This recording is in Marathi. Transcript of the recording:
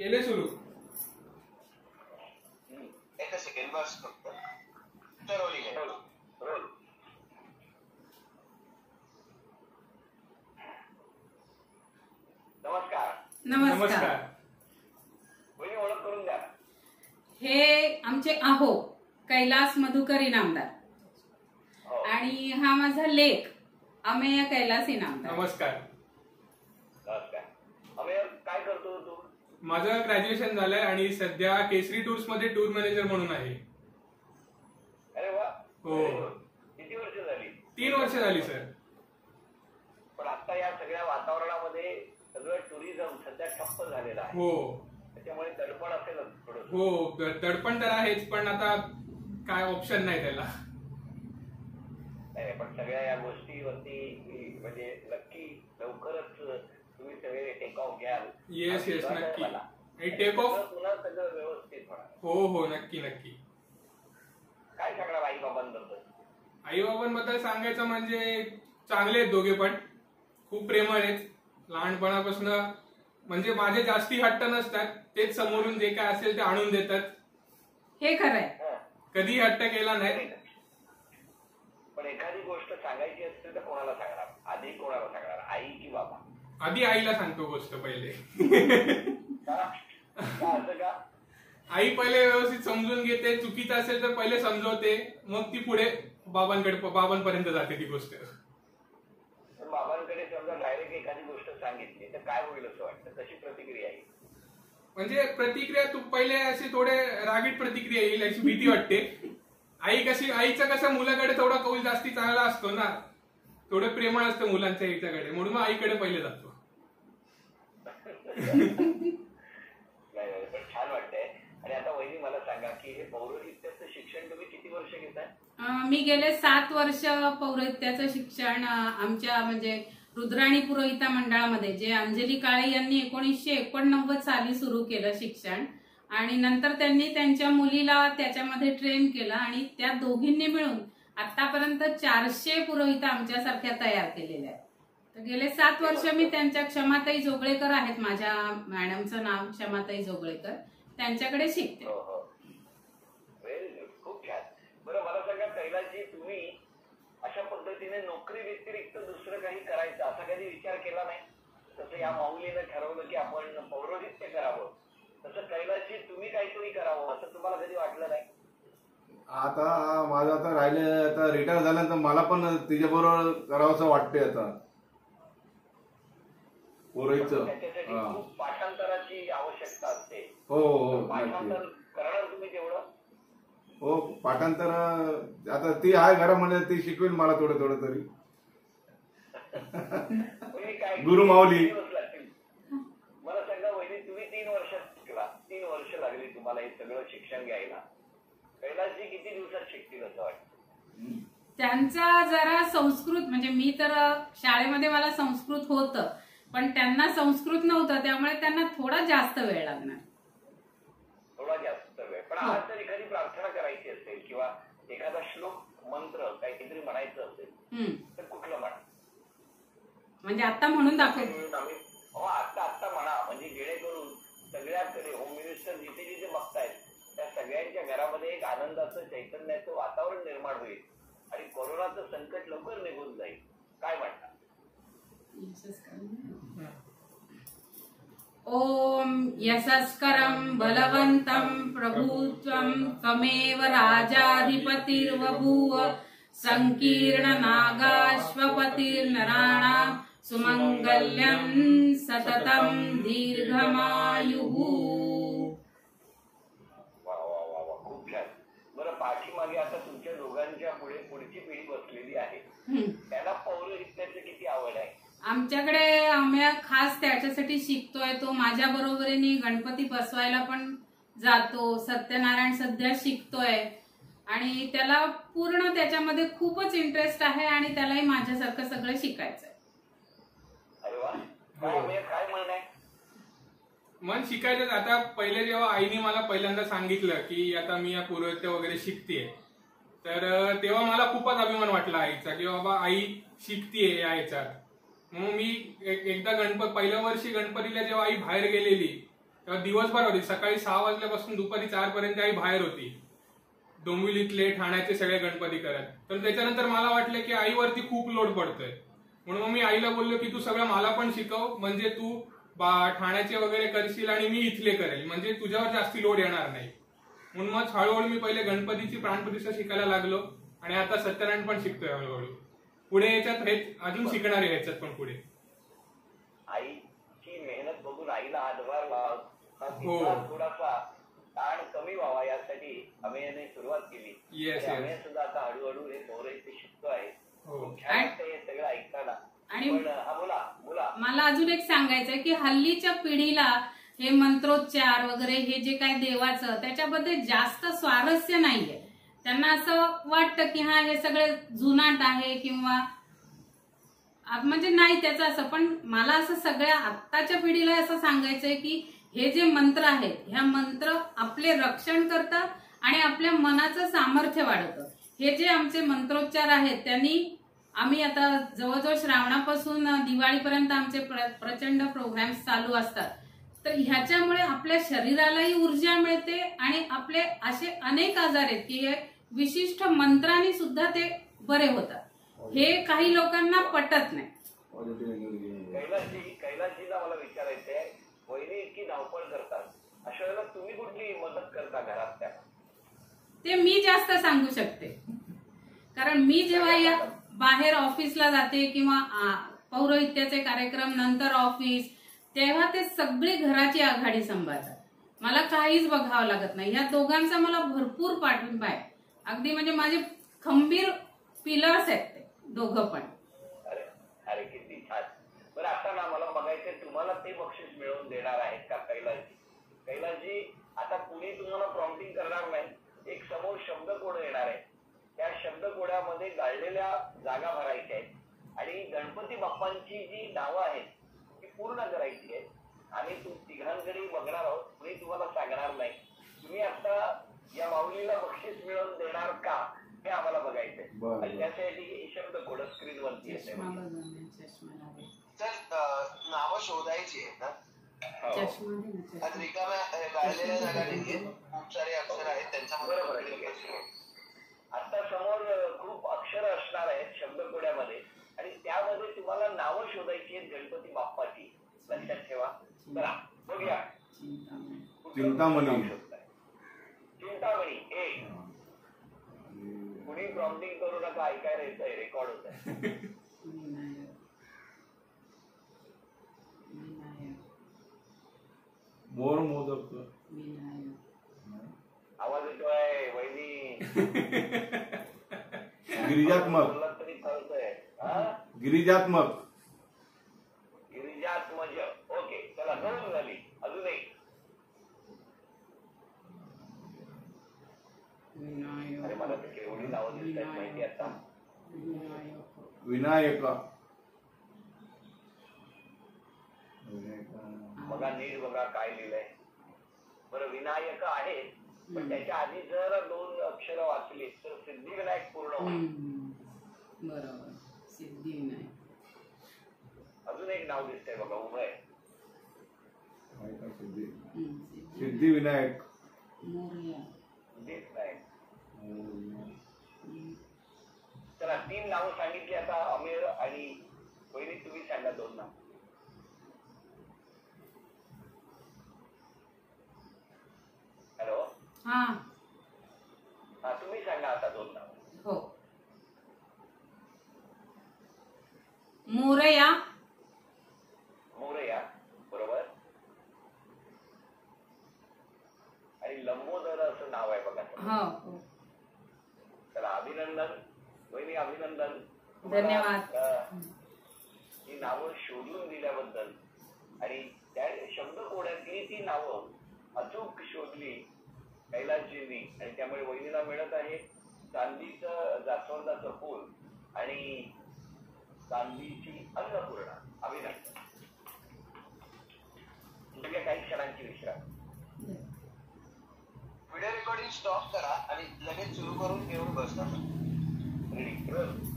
केले सुरू. एक सेकंड बस फक्त. रोलिंग आहे. रोल. नमस्कार. नमस्कार. कोणी ओळख करून द्या. हे आमचे आहो कैलास मधुकर इनामदार आणि हा माझा लेख अमेय कैलास इनामदार. नमस्कार. नमस्कार. अमेय काय करतो तू? माझं ग्रॅज्युएशन झालंय आणि सध्या केसरी टूर्स मध्ये टूर मॅनेजर म्हणून आहे. अरे वा. हो. किती वर्ष झाली? 3 वर्ष झाली सर. पण आता या सगळ्या वातावरणामध्ये सगळं टुरिझम सध्या ठप्प झालेलं आहे. हो. त्याच्यामुळे दडपण असेल थोडं. हो दडपण तर आहेच, पण आता काय ऑप्शन नाही त्याला. नाही पण सगळ्या या गोष्टीवरती म्हणजे नक्की लवकरच तुम्ही सगळे टेक ऑफ घ्याल. येस नक्की. टेक ऑफ पुन्हा सगळं व्यवस्थित होणार. हो नक्की. काय सांगणार आई बाबांबद्दल? आई बाबांबद्दल सांगायचं म्हणजे चांगले आहेत दोघे पण, खूप प्रेमळ आहेत. लहानपणापासून म्हणजे माझे जास्ती हट्ट नसतात, तेच समोरून जे काय असेल ते आणून देतात. हे खरंय. कधी हट्ट केला नाही. पण एखादी गोष्ट सांगायची असेल तर कोणाला सांगणार? आधी कोणाला सांगणार, आई की बाबा? आधी आईला सांगतो गोष्ट पहिले. असं का? आई पहिले व्यवस्थित समजून घेते, चुकीचं असेल तर पहिले समजवते, मग ती पुढे बाबांपर्यंत जाते ती गोष्ट. बाबांकडे समजा डायरेक्ट एखादी गोष्ट सांगितली तर काय होईल असं वाटतं? कशी प्रतिक्रिया येईल? म्हणजे प्रतिक्रिया तू पहिले अशी थोडे रागीट प्रतिक्रिया येईल अशी भीती वाटते. आईचं कसं मुलाकडे थोडा कौल जास्ती चांगला असतो ना, थोडं प्रेमळ असतं मुलांच्या याच्याकडे, म्हणून मग आईकडे पहिले जातो. नाही पण छान वाटतंय. आणि आता वहिनी मला सांगा की हे पौरोहित्याचं शिक्षण तुम्ही किती वर्ष घेताय? मी गेले 7 वर्ष पौरोहित्याचं शिक्षण आमच्या म्हणजे रुद्राणी पुरोहिता मंडळामध्ये, जे अंजली काळे यांनी 1989 साली सुरू केलं शिक्षण, आणि नंतर त्यांनी त्यांच्या मुलीला त्याच्यामध्ये ट्रेन केलं आणि त्या दोघींनी मिळून आतापर्यंत 400 पुरोहित आमच्यासारख्या तयार केलेल्या आहेत. तर गेले 7 वर्ष मी त्यांच्या क्षमाताई जोगळेकर आहेत, माझ्या मॅडमचं नाव क्षमाताई जोगळेकर, त्यांच्याकडे शिकते. खूप छान. बरं मला सांगा कैलासजी, तुम्ही अशा पद्धतीने नोकरी व्यतिरिक्त दुसरं काही करायचं असा कधी विचार केला नाही? तसं या माऊलीनं ठरवलं की आपण पौरोहित्य करावं, तसं कैलासजी तुम्ही काहीतरी करावं असं तुम्हाला कधी वाटलं नाही? आता माझं आता राहिले, आता रिटायर झाल्यानंतर मला पण तिच्याबरोबर करावंसं वाटते आता पौरोहित्य. त्याच्यासाठी खूप पाठांतराची आवश्यकता असते. हो पाठांतर करणार तुम्ही तेवढं? हो पाठांतर आता ती आहे घरामध्ये, ती शिकवेल मला थोडं तरी. गुरु माऊली. मला सांगा वहिनी, तुम्ही 3 वर्ष शिकला, 3 वर्ष लागली तुम्हाला हे सगळं शिक्षण घ्यायला. कैलासजी किती दिवसात शिकतील असं वाटतं? त्यांचा जरा संस्कृत, म्हणजे मी तर शाळेमध्ये मला संस्कृत होतं, पण त्यांना संस्कृत नव्हतं, त्यामुळे त्यांना थोडा जास्त वेळ लागणार. थोडा जास्त वेळ. पण आज जर एखादी प्रार्थना करायची असेल किंवा एखादा श्लोक मंत्र काहीतरी म्हणायचं असेल तर कुठलं म्हणा? म्हणजे आता म्हणून दाखव. हो आता म्हणा, म्हणजे जेणेकरून सगळ्याकडे होम मिनिस्टर जिथे जिथे बघतायत त्या सगळ्यांच्या घरामध्ये एक आनंदाचं चैतन्याचं वातावरण निर्माण होईल आणि कोरोनाचं संकट लवकर निघून जाईल. काय म्हणतात? ओम यशस्करं बलवन्तं प्रभुत्वं त्वमेव राजाधिपतिर्बभूव संकीर्णनागाश्वपतिर्नराणां सुमंगल्यं सततं दीर्घमायुः. वा वा वा वा, खूप छान. बरं, पाठीमागे आता तुमच्या दोघांच्या पुढे पुढची पिढी बसलेली आहे, त्याला पौरोहित्याची किती आवड आहे? आमच्याकडे आम्ही खास त्याच्यासाठी शिकतोय. तो माझ्या बरोबरीने गणपती बसवायला पण जातो, सत्यनारायण सध्या शिकतोय आणि त्याला पूर्ण त्याच्यामध्ये खूपच इंटरेस्ट आहे आणि त्यालाही माझ्यासारखं सगळं शिकायचंय. अरे वा, काय म्हणणं आहे? मन शिकायचं. आता पहिले जेव्हा आईने मला पहिल्यांदा सांगितलं की आता मी या पुरोहित्य वगैरे शिकतेय, तर तेव्हा मला खूपच अभिमान वाटला आईचा की बाबा आई शिकतेय या याच्यात. मग मी एकदा पहिल्या वर्षी गणपतीला जेव्हा आई बाहेर गेलेली तेव्हा दिवसभर होती, सकाळी 6 वाजल्यापासून दुपारी 4 पर्यंत आई बाहेर होती, डोंबिवलीतले ठाण्याचे सगळे गणपती करत. तर त्याच्यानंतर मला वाटलं की आईवरती खूप लोड पडतोय, म्हणून मी आईला बोललो की तू सगळं मला पण शिकव, म्हणजे तू ठाण्याचे वगैरे करशील आणि मी इथले करेल, म्हणजे तुझ्यावर जास्ती लोड येणार नाही. म्हणून मग हळूहळू मी पहिले गणपतीची प्राणप्रतिष्ठा शिकायला लागलो आणि आता सत्यनारायण पण शिकतोय हळूहळू. पुढे याच्यात हेच अजून शिकणार आहे याच्यात पण पुढे. आईची मेहनत बघून आईला हातभार हो. थोडासा ताण कमी व्हावा यासाठी अमेयने सुरुवात केली. येस अमेय सुद्धा आता हळूहळू हे पौराहित्य शिकतो आहे. हो. छान वाटतं हे सगळं ऐकताना. आणि पण हा बोला मला अजून एक सांगायचंय की हल्लीच्या पिढीला हे मंत्रोच्चार वगैरे हे जे काय देवाचं त्याच्याबद्दल जास्त स्वारस्य नाहीये. त्यांना असं वाटतं की हा हे सगळे जुनाट आहे किंवा म्हणजे नाही त्याचं असं. पण मला असं सगळ्या आत्ताच्या पिढीला असं सांगायचंय की हे जे मंत्र आहेत, ह्या मंत्र आपले रक्षण करतात आणि आपल्या मनाचं सामर्थ्य वाढवतं. हे जे आमचे मंत्रोच्चार आहेत त्यांनी आम्ही आता जवळजवळ श्रावणापासून दिवाळीपर्यंत आमचे प्रचंड प्रोग्राम्स चालू असतात. तर ह्याच्यामुळे आपल्या शरीरालाही ऊर्जा मिळते आणि आपले असे अनेक आजार आहेत की हे विशिष्ट मंत्रांनी सुद्धा ते बरे होतात. हे काही लोकांना पटत नाही. कैलासजीला मला विचारायचंय, वहिनी इतकी धावपळ करतात, अशा वेळेला तुम्ही कुठली मदत करता घरात? त्या ते मी जास्त सांगू शकते, कारण मी जेव्हा या बाहेर ऑफिसला जाते किंवा पौरोहित्याचे कार्यक्रम नंतर ऑफिस, तेव्हा ते सगळी घराची आघाडी सांभाळतात. मला काहीच बघावं लागत नाही. या दोघांचा मला भरपूर पाठिंबा आहे. अगदी म्हणजे माझे खंबीर पिलर्स आहेत ते दोघं पण. अरे किती छान. बरं आता ना मला बघायचंय तुम्हाला ते बक्षीस मिळवून देणार आहेत का कैलासजी? कैलासजी आता कुणी तुम्हाला प्रॉम्प्टिंग करणार नाही. एक समोर शब्दकोड येणार आहे, त्या शब्दकोडामध्ये गाळलेल्या जागा भरायच्या आहेत आणि गणपती बाप्पांची जी नावं आहेत ती पूर्ण करायची आहेत. आणि तिघांकडे बघणार आहोत, कुणी तुम्हाला सांगणार नाही. तुम्ही आता या माऊलीला बक्षीस मिळवून देणार का हे आम्हाला बघायचंय. आणि त्यासाठी शब्दकोड स्क्रीनवरती येते. तर नावं शोधायची आहेत ना, रिकाम्या गाळलेल्या जागा नाहीये, खूप सारे अक्षर आहेत त्यांच्यामध्ये. आता समोर खूप अक्षर असणार आहेत शब्दकोड्यामध्ये आणि त्यामध्ये तुम्हाला नावं शोधायची आहेत गणपती बाप्पाची. लक्षात ठेवा. चला बघूया. चिंतामणी. चिंतामणी एक. कुणी प्रॉम्प्टिंग करू नका, ऐकायला येतंय, रेकॉर्ड होत आहे. मोर मोदक. आवाज येतोय वहिनी. गिरिजात्मक. तरी कळतंय. गिरिजात्मक. गिरिजात्मज. ओके चला, 2 झाली. अजून एक. अरे मला तर केवढी नावं दिसत आहेत माहिती आता. विनायक. बघा नीट बघा काय लिहिलंय. बरं विनायक आहे, पण त्याच्या आधी जर 2 अक्षर वाचली तर सिद्धिविनायक पूर्ण होईल. बरोबर, सिद्धिविनायक. अजून एक नाव दिसतंय बघा, उभं आहे. सिद्धिविनायक. देत नाही. चला 3 नावं सांगितली. आता अमीर आणि पहिली तुम्ही सांगा 2 नाव. हॅलो. हा तुम्ही सांगा आता 2 नाव. हो. मोरया. मोरया बरोबर. आणि लंबोदर असं नाव आहे बघा. हो. चला अभिनंदन वहिनी, अभिनंदन. धन्यवाद. ही नावं शोधून दिल्याबद्दल आणि त्या शब्दकोड्यातली ती नावं अचूक शोधली कैलासजींनी आणि त्यामुळे वहिनीला मिळत आहे चांदीचं जास्वंदाचं फूल आणि चांदीची अन्नपूर्णा. अभिनंदन. काही क्षणांची विश्रांती. व्हिडिओ रेकॉर्डिंग स्टॉप करा आणि लगेच सुरू करून घेऊन बसता. रेडी.